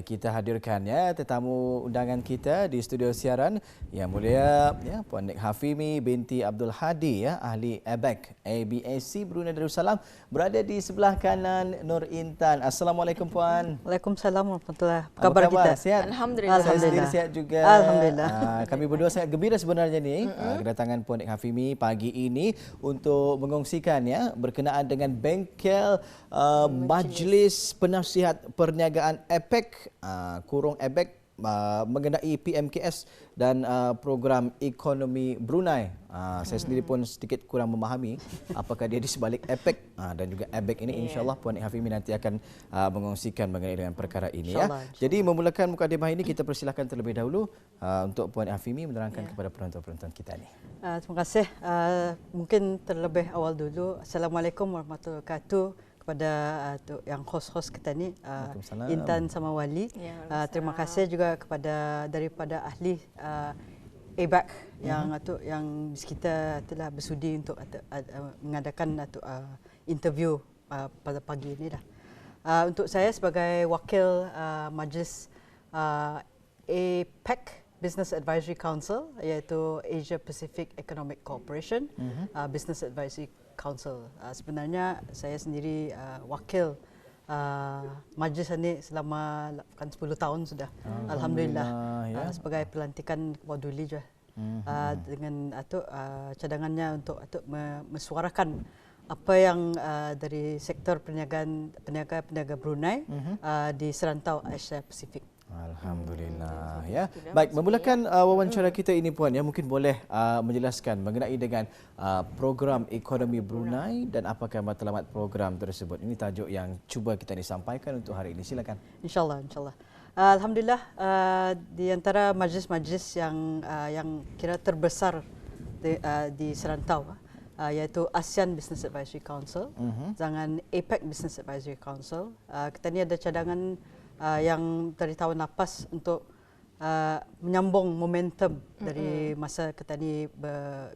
kita hadirkan tetamu undangan kita di studio siaran yang mulia Puan Nik Hafimi binti Abdul Hadi ahli ABAC Brunei Darussalam berada di sebelah kanan Nur Intan. Assalamualaikum Puan. Waalaikumsalam warahmatullahi wabarakatuh. Kabar kita Sihat? Alhamdulillah. Saya sendiri sihat juga. Alhamdulillah. Kami berdua sangat gembira sebenarnya kedatangan Puan Nik Hafimi pagi ini untuk mengongsikan berkenaan dengan bengkel Majlis Penasihat Perniagaan APEC ABAC mengenai PMKS dan program ekonomi Brunei. Saya sendiri pun sedikit kurang memahami apakah dia di sebalik APEC dan juga ABAC ini. InsyaAllah Puan Nik Hafimi nanti akan mengongsikan mengenai dengan perkara ini. Jadi memulakan mukadimah ini kita persilakan terlebih dahulu untuk Puan Nik Hafimi menerangkan kepada penonton-penonton kita ini. Terima kasih. Mungkin terlebih awal dulu. Assalamualaikum warahmatullahi wabarakatuh. Kepada yang host-host kita ni, Intan sama Wali. Terima kasih juga kepada daripada ahli ABAC yang kita telah bersudi untuk mengadakan interview pada pagi ini dah. Untuk saya sebagai wakil Majlis APEC Business Advisory Council, iaitu Asia Pacific Economic Cooperation Business Advisory Council. Sebenarnya saya sendiri wakil majlis ini selama 10 tahun sudah. Alhamdulillah. Sebagai pelantikan Ketua Duli juga. Dengan cadangannya untuk mesuarakan apa yang dari sektor peniaga Brunei di serantau Asia Pasifik. Alhamdulillah Baik, memulakan wawancara kita ini Puan mungkin boleh menjelaskan mengenai dengan program ekonomi Brunei dan apakah matlamat program tersebut. Ini tajuk yang cuba kita disampaikan untuk hari ini. Silakan. InsyaAllah. Alhamdulillah, di antara majlis-majlis yang kira terbesar di serantau iaitu ASEAN Business Advisory Council dengan APEC Business Advisory Council, kita ni ada cadangan yang dari tahun lepas untuk menyambung momentum dari masa kita ni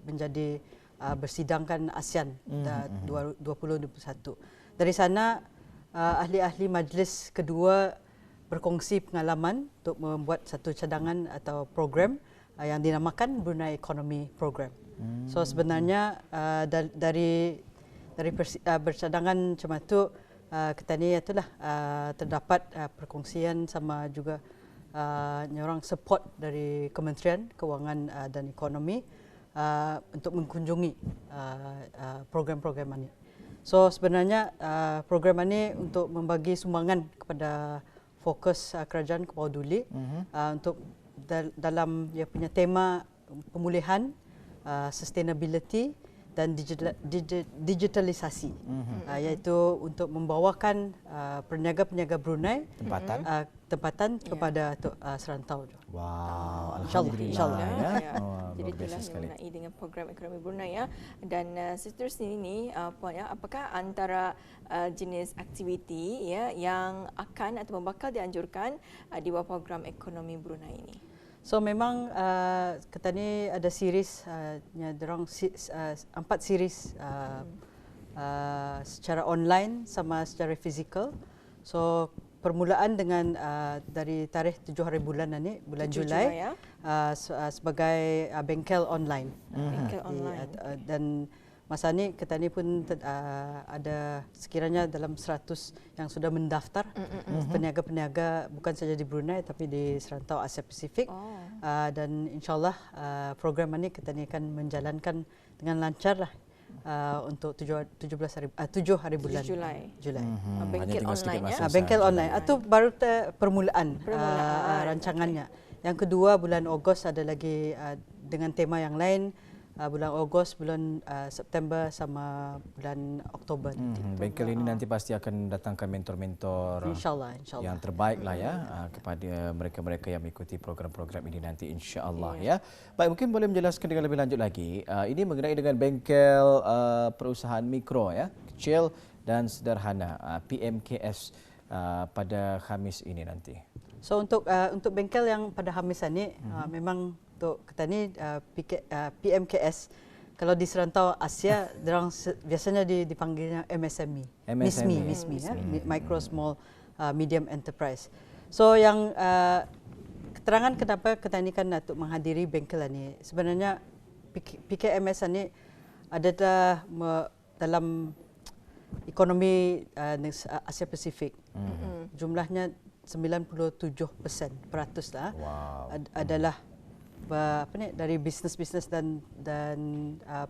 menjadi bersidangkan ASEAN 2021. Dari sana ahli-ahli majlis kedua berkongsi pengalaman untuk membuat satu cadangan atau program yang dinamakan Brunei Economy Program. So sebenarnya dari bercadangan macam itu, kita ni itulah terdapat perkongsian sama juga nyorang support dari Kementerian Kewangan dan Ekonomi untuk mengunjungi program-program ini. So sebenarnya program ini untuk membagi sumbangan kepada fokus kerajaan Ketua Duli untuk dalam dia punya tema pemulihan, sustainability dan digitalisasi, iaitu untuk membawakan peniaga-peniaga Brunei tempatan kepada serantau. Wow, Alhamdulillah. Jadi itulah mengenai dengan program ekonomi Brunei dan seterusnya ini Puan apakah antara jenis aktiviti yang akan atau bakal dianjurkan di bawah program ekonomi Brunei ini? So memang kita ni ada series, dorang 4 series secara online sama secara fizikal. So permulaan dengan dari tarikh 7 hari bulan ini, bulan Julai, sebagai bengkel online. Bengkel online. Dan masa ni kita ni pun ada sekiranya dalam 100 yang sudah mendaftar peniaga-peniaga bukan saja di Brunei tapi di serantau Asia Pasifik. Dan insyaAllah program ini kita ni akan menjalankan dengan lancar lah untuk 7 hari bulan Julai. Bengkel online bengkel online. Itu baru permulaan rancangannya. Yang kedua bulan Ogos ada lagi dengan tema yang lain. Bulan Ogos, bulan September sama bulan Oktober. Bengkel ini nanti pasti akan mendatangkan mentor-mentor InsyaAllah. yang terbaik lah kepada mereka-mereka yang mengikuti program-program ini nanti insyaAllah Baik, mungkin boleh menjelaskan dengan lebih lanjut lagi. Ini mengenai dengan bengkel perusahaan mikro kecil dan sederhana PMKS pada Khamis ini nanti. So untuk bengkel yang pada Khamis ini memang untuk kita ni PMKS, kalau di serantau Asia biasanya dipanggilnya MSME, MISME, micro small medium enterprise. So yang keterangan kenapa kita ni kan untuk menghadiri bengkel ni, sebenarnya PKMS ni adalah dalam ekonomi Asia Pasifik. Jumlahnya 97% lah. Wow. Adalah dari bisnes-bisnes dan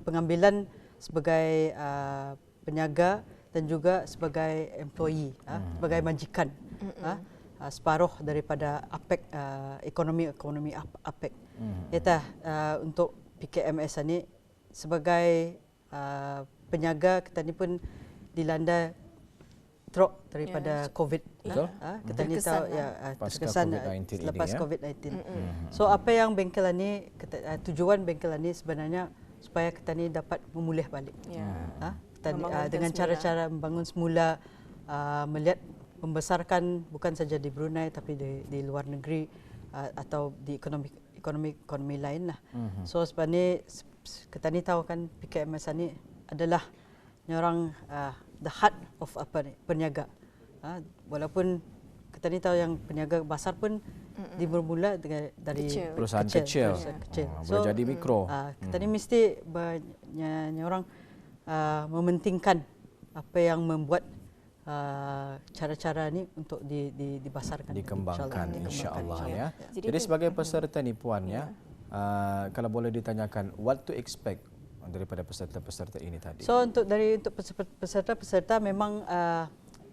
pengambilan sebagai peniaga dan juga sebagai employee, sebagai majikan. Separuh daripada APEC, ekonomi APEC. Kita untuk PKMS ni sebagai peniaga, kita ni pun dilanda drop daripada COVID. Kita ni tahu terkesan lepas COVID-19. So apa yang bengkel ni, tujuan bengkel ni sebenarnya supaya kita ni dapat memulih balik. Dengan cara-cara membangun semula, melihat membesarkan bukan saja di Brunei tapi di luar negeri atau di ekonomi lain lah. So sebenarnya kita ni tahu kan PKMS ni adalah orang the heart of peniaga. Walaupun kita ni tahu yang peniaga besar pun bermula dari perusahaan kecil. So, boleh jadi mikro. Kita ni mesti banyak orang mementingkan apa yang membuat cara-cara ni untuk dibasarkan, dikembangkan insya-Allah ya. Jadi sebagai peserta ni puan ya, kalau boleh ditanyakan what to expect daripada peserta-peserta ini tadi. So untuk peserta-peserta memang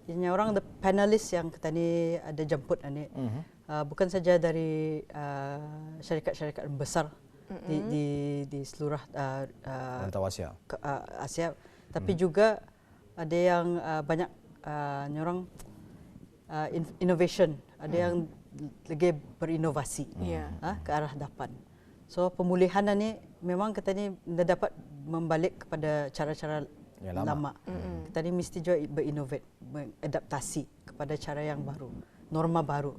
yang orang the panelists yang kita ni ada jemput ni bukan saja dari syarikat-syarikat besar di seluruh rantau Asia. Asia, tapi juga ada yang banyak orang innovation, ada yang lagi berinovasi ke arah depan. So pemulihan ni memang kita ni dapat membalik kepada cara-cara lama. Kita ni mesti juga berinnovate, beradaptasi kepada cara yang baru, norma baru.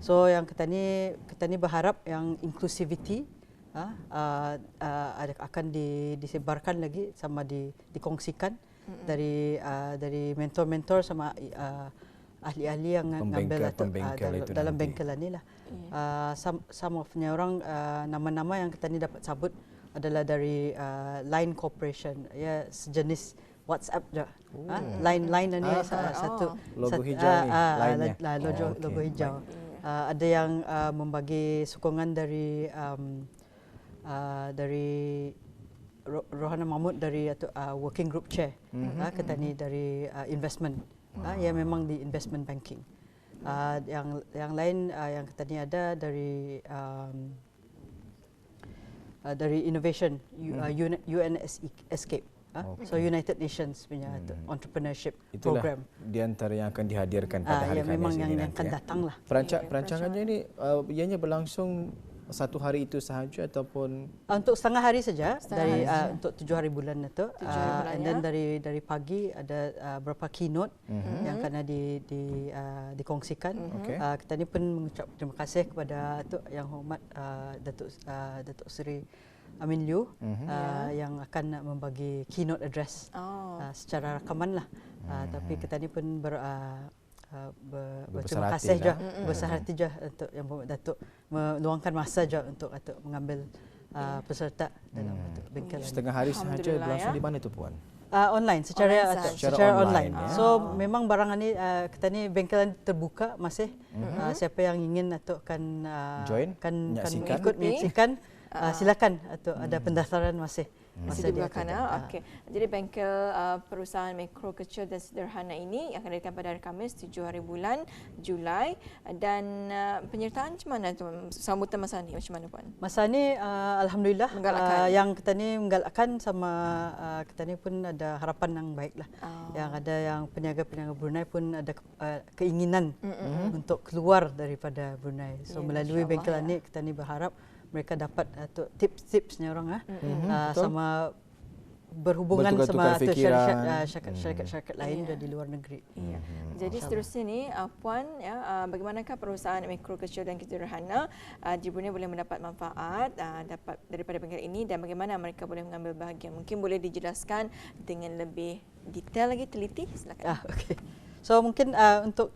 So yang kita ni berharap yang inclusivity akan disebarkan lagi sama dikongsikan dari mentor-mentor sama ahli-ahli yang ngambil dalam bengkel ni lah. Some of-nya orang nama-nama yang kita ni dapat sebut adalah dari Line Corporation, ya sejenis WhatsApp je. Line ni satu logo hijau ni, Line-nya. Logo hijau. Ada yang membagi sokongan dari Rohana Mahmud dari Working Group Chair. Kita ni dari investment. Ya memang di investment banking. Yang lain yang kita ni ada dari innovation, UNS Escape. So United Nations punya entrepreneurship program. Itulah di antara yang akan dihadirkan pada hari ini. Memang yang akan datang lah. Perancangannya ini ianya berlangsung satu hari itu sahaja ataupun untuk setengah hari saja untuk 7 hari bulan itu. And then dari pagi ada beberapa keynote yang akan dikongsikan. Kita ni pun mengucap terima kasih kepada Yang Hormat Datuk Seri Amin Liu yang akan membagi keynote address secara rakaman lah. Tapi kita ni pun berterima kasih je, besar hati je untuk Yang Berhormat Datuk meluangkan masa je untuk mengambil peserta dalam bengkel. Setengah hari sahaja berlangsung di mana tu puan? Online, secara online. So memang barang ni kita ni bengkel terbuka masih. Siapa yang ingin atau kan ikut menyaksikan silakan atau ada pendaftaran masih dibukakan. Okey. Jadi bengkel perusahaan mikro kecil dan sederhana ini akan diadakan pada hari Khamis 7 hari bulan Julai, dan penyertaan macam mana tu, sambutan masa ni macam mana puan? Masa ni alhamdulillah yang kita ni menggalakkan sama kita ni pun ada harapan yang baiklah. Yang ada yang peniaga-peniaga Brunei pun ada keinginan untuk keluar daripada Brunei. So melalui bengkel ni kita ni berharap mereka dapat tips-tipsnya orang sama berhubungan sama syarikat-syarikat lain di luar negeri. Jadi seterusnya ni puan bagaimanakah perusahaan mikro kecil dan sederhana di Brunei boleh mendapat manfaat dapat daripada bengkel ini, dan bagaimana mereka boleh mengambil bahagian? Mungkin boleh dijelaskan dengan lebih detail lagi, teliti, silakan. Okey. So mungkin untuk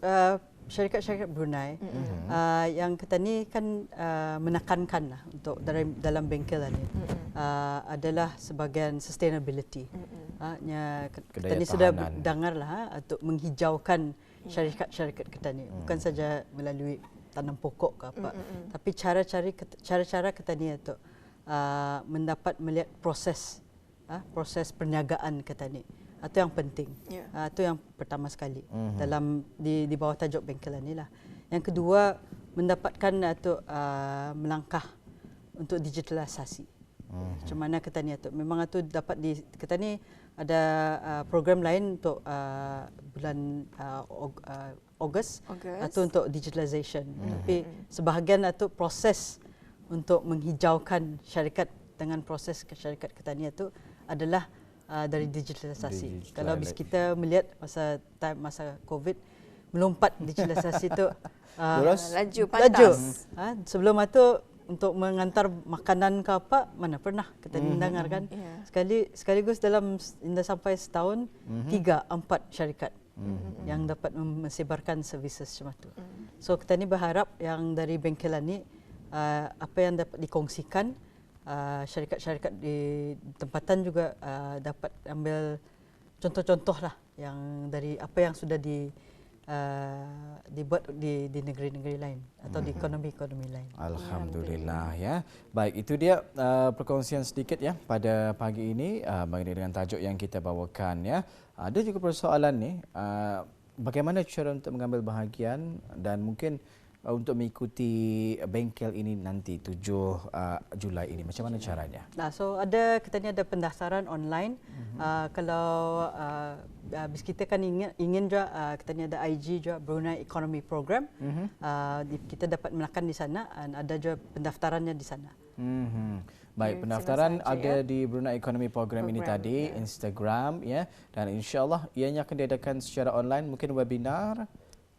syarikat-syarikat Brunei yang kita ni kan menekankan lah untuk dalam bengkel ni adalah sebahagian sustainability. Kita ni sudah dengar lah untuk menghijaukan syarikat-syarikat kita ni, bukan saja melalui tanam pokok ke apa, tapi cara-cara kita ni untuk mendapat melihat proses perniagaan kita ni. Itu yang penting. Itu yang pertama sekali dalam di bawah tajuk bengkelan ni lah. Yang kedua, mendapatkan atau melangkah untuk digitalisasi. Macam mana kita ni, memang itu dapat kita ni ada program lain untuk bulan Ogos atau untuk digitalisation. Tapi sebahagian itu proses untuk menghijaukan syarikat dengan proses syarikat kita ni itu adalah dari digitalisasi. Kalau kita melihat masa COVID, melompat digitalisasi itu laju pantas. Sebelum itu untuk mengantar makanan ke apa, mana pernah kita dengar kan. Sekaligus dalam sampai setahun 3-4 syarikat yang dapat mensebarkan services macam itu. So kita ni berharap yang dari bengkelan ni apa yang dapat dikongsikan, syarikat-syarikat di tempatan juga dapat ambil contoh-contoh lah yang dari apa yang sudah dibuat di negeri-negeri lain atau di ekonomi-ekonomi lain. Alhamdulillah ya. Baik, itu dia perkongsian sedikit ya pada pagi ini mengenai dengan tajuk yang kita bawakan ya. Ada juga persoalan ni, bagaimana cara untuk mengambil bahagian dan mungkin untuk mengikuti bengkel ini nanti 7 Julai ini, macam mana caranya? So kita ni ada pendaftaran online. Kalau kita kan ingin juga kita ni ada IG juga, Brunei Economy Program. Kita dapat menekan di sana dan ada juga pendaftarannya di sana. Baik, pendaftaran ada di Brunei Economy Program ini tadi, Instagram ya, dan insya-Allah ianya akan diadakan secara online, mungkin webinar.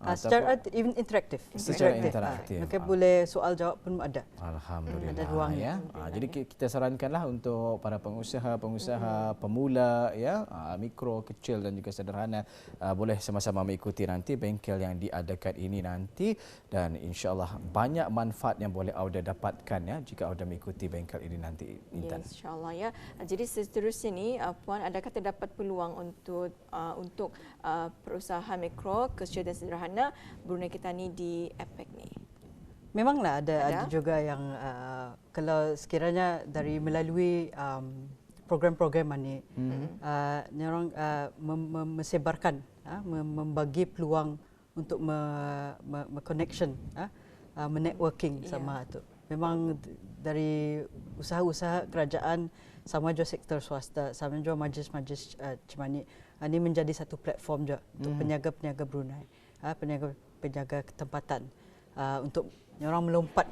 Secara interaktif. Secara interaktif. Mungkin boleh soal jawab pun ada. Alhamdulillah. Ada ruang ya. Jadi kita sarankanlah untuk para pengusaha pemula ya, mikro, kecil dan juga sederhana, boleh sama-sama mengikuti nanti bengkel yang diadakan ini nanti, dan insya-Allah banyak manfaat yang boleh Auda dapatkan ya jika Auda mengikuti bengkel ini nanti, Intan. Ya, insya-Allah ya. Jadi seterusnya ni puan, adakah terdapat peluang untuk perusahaan mikro, kecil dan sederhana Brunei kita ni di APEC ni? Memanglah ada juga yang kalau sekiranya dari melalui program-program ini orang mensebarkan, membagi peluang untuk connection, networking sama itu. Memang dari usaha-usaha kerajaan sama juga sektor swasta, sama juga majlis-majlis macam ini menjadi satu platform juga untuk peniaga-peniaga Brunei, penjaga tempatan untuk orang melompat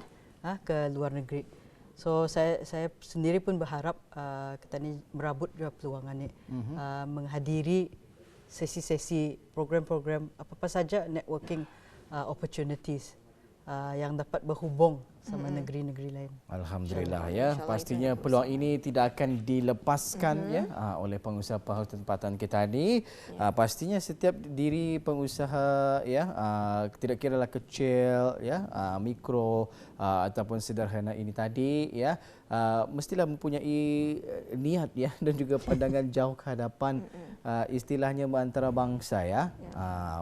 ke luar negeri. So saya sendiri pun berharap kita ni merabut juga peluang ini, menghadiri sesi-sesi program-program apa saja networking opportunities yang dapat berhubung sama negeri-negeri lain. Alhamdulillah ya. Pastinya peluang ini tidak akan dilepaskan ya oleh pengusaha-pengusaha tempatan kita ni. Pastinya setiap diri pengusaha ya, tidak kiralah kecil ya, mikro ataupun sederhana ini tadi ya, mestilah mempunyai niat ya dan juga pandangan jauh ke hadapan, istilahnya antarabangsa ya,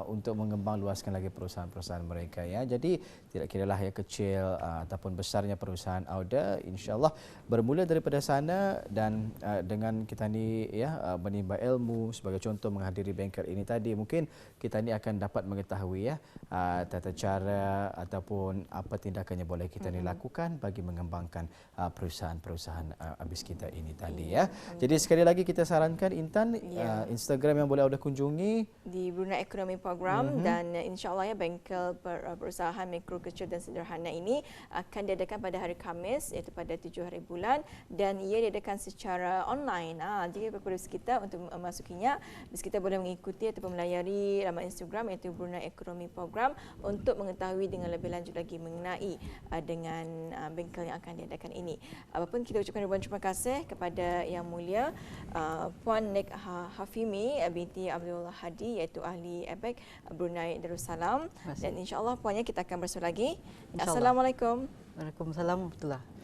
untuk mengembang luaskan lagi perusahaan-perusahaan mereka ya. Jadi tidak kiralah ya kecil ataupun besarnya perusahaan Auda, insya-Allah bermula daripada sana, dan dengan kita ni ya menimba ilmu, sebagai contoh menghadiri bengkel ini tadi, mungkin kita ni akan dapat mengetahui ya tata cara ataupun apa tindakan yang boleh kita ni lakukan bagi mengembangkan perusahaan-perusahaan habis kita ini tadi ya. Jadi sekali lagi kita sarankan, Intan, Instagram yang boleh Auda kunjungi di Brunei Economy Program, dan insya-Allah ya bengkel perusahaan mikro, kecil dan sederhana ini akan diadakan pada hari Khamis iaitu pada 7 hari bulan dan ia diadakan secara online. Jadi kepada kita untuk memasukinya, kita boleh mengikuti ataupun melayari laman Instagram iaitu Brunei Economy Program untuk mengetahui dengan lebih lanjut lagi mengenai dengan bengkel yang akan diadakan ini. Apapun kita ucapkan ribuan terima kasih kepada Yang Mulia Puan Nik Hafimi binti Abdul Hadi iaitu ahli APEC Brunei Darussalam, dan insya-Allah puannya kita akan bersua lagi. Assalamualaikum. Waalaikumsalam warahmatullahi.